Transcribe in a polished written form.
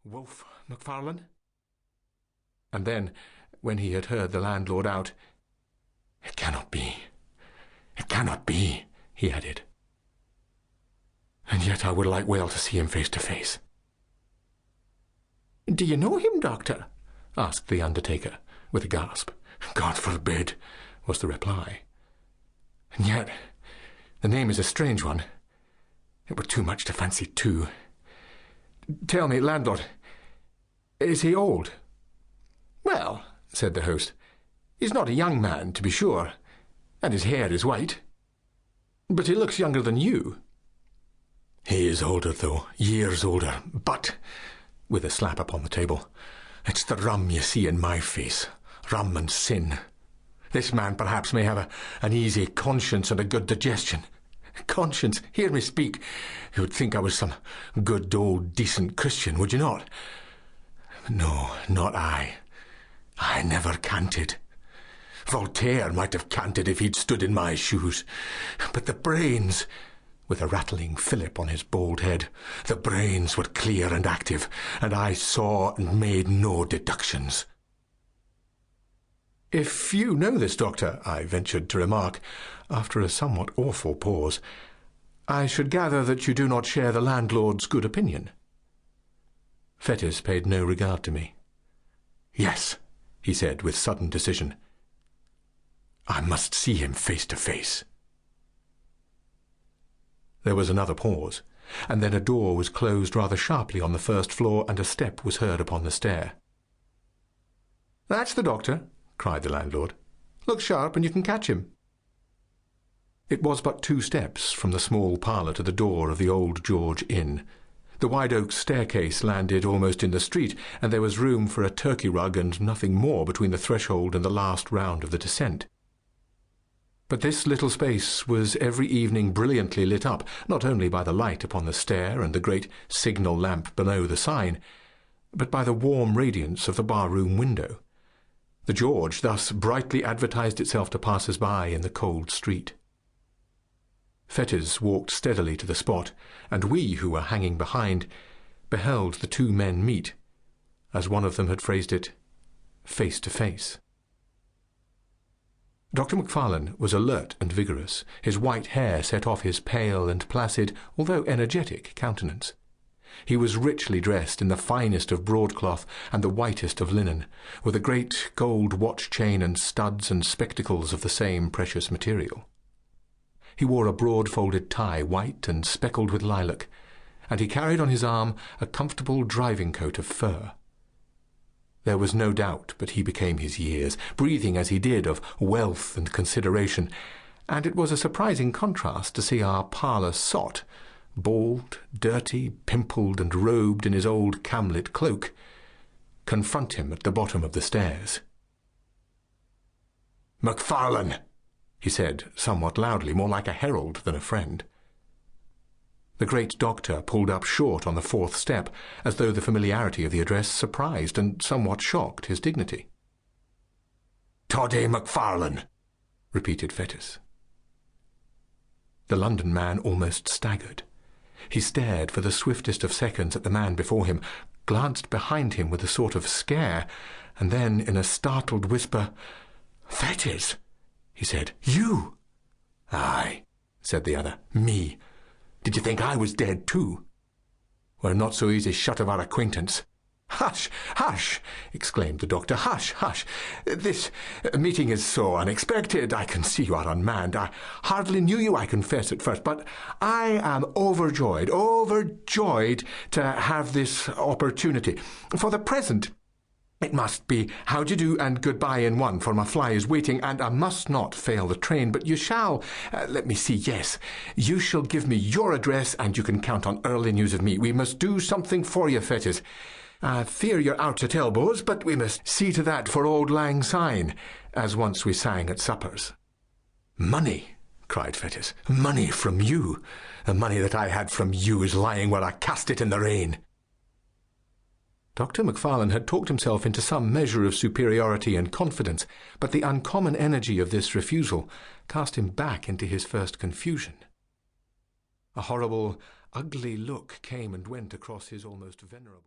Wolf McFarlane? And then, when he had heard the landlord out, "It cannot be. It cannot be," he added. "And yet I would like well to see him face to face." "Do you know him, doctor?" asked the undertaker, with a gasp. "God forbid," was the reply. "And yet the name is a strange one. It were too much to fancy too. Tell me, landlord, is he old?" "Well," said the host, "he's not a young man, to be sure, and his hair is white. But he looks younger than you." "He is older, though, years older, but," with a slap upon the table, "it's the rum you see in my face, rum and sin. This man perhaps may have an easy conscience and a good digestion. Conscience, hear me speak. You would think I was some good old decent Christian, would you not? No, not I. I never canted. Voltaire might have canted if he'd stood in my shoes. But the brains," with a rattling fillip on his bald head, "the brains were clear and active, and I saw and made no deductions." "If you know this, doctor," I ventured to remark, after a somewhat awful pause, "I should gather that you do not share the landlord's good opinion." Fettes paid no regard to me. "Yes," he said with sudden decision. "I must see him face to face." There was another pause, and then a door was closed rather sharply on the first floor, and a step was heard upon the stair. "That's the doctor," cried the landlord. "Look sharp and you can catch him." It was but 2 steps from the small parlour to the door of the Old George Inn. The wide oak staircase landed almost in the street, and there was room for a turkey rug and nothing more between the threshold and the last round of the descent. But this little space was every evening brilliantly lit up, not only by the light upon the stair and the great signal lamp below the sign, but by the warm radiance of the bar-room window. The George thus brightly advertised itself to passers-by in the cold street. Fettes walked steadily to the spot, and we, who were hanging behind, beheld the 2 men meet, as one of them had phrased it, face to face. Dr. McFarlane was alert and vigorous. His white hair set off his pale and placid, although energetic, countenance. He was richly dressed in the finest of broadcloth and the whitest of linen, with a great gold watch chain and studs and spectacles of the same precious material. He wore a broad-folded tie, white and speckled with lilac, and he carried on his arm a comfortable driving coat of fur. There was no doubt but he became his years, breathing as he did of wealth and consideration, and it was a surprising contrast to see our parlour sot, bald, dirty, pimpled, and robed in his old camlet cloak, confront him at the bottom of the stairs. "McFarlane!" he said, somewhat loudly, more like a herald than a friend. The great doctor pulled up short on the 4th step, as though the familiarity of the address surprised and somewhat shocked his dignity. "Toddy McFarlane," repeated Fettes. The London man almost staggered. He stared for the swiftest of seconds at the man before him, glanced behind him with a sort of scare, and then, in a startled whisper, "Fettes," he said, "you?" "Aye," said the other, "me. Did you think I was dead too? We're not so easy shut of our acquaintance." "Hush, hush!" exclaimed the doctor. "Hush, hush! This meeting is so unexpected. I can see you are unmanned. I hardly knew you, I confess, at first, but I am overjoyed to have this opportunity. For the present, it must be how d'ye do and goodbye in one, for my fly is waiting, and I must not fail the train. But you shall, let me see, yes, you shall give me your address, and you can count on early news of me. We must do something for you, Fettes. I fear you're out at elbows, but we must see to that for Auld Lang Syne, as once we sang at suppers." "Money!" cried Fettes. "Money from you! The money that I had from you is lying where I cast it in the rain." Dr. McFarlane had talked himself into some measure of superiority and confidence, but the uncommon energy of this refusal cast him back into his first confusion. A horrible, ugly look came and went across his almost venerable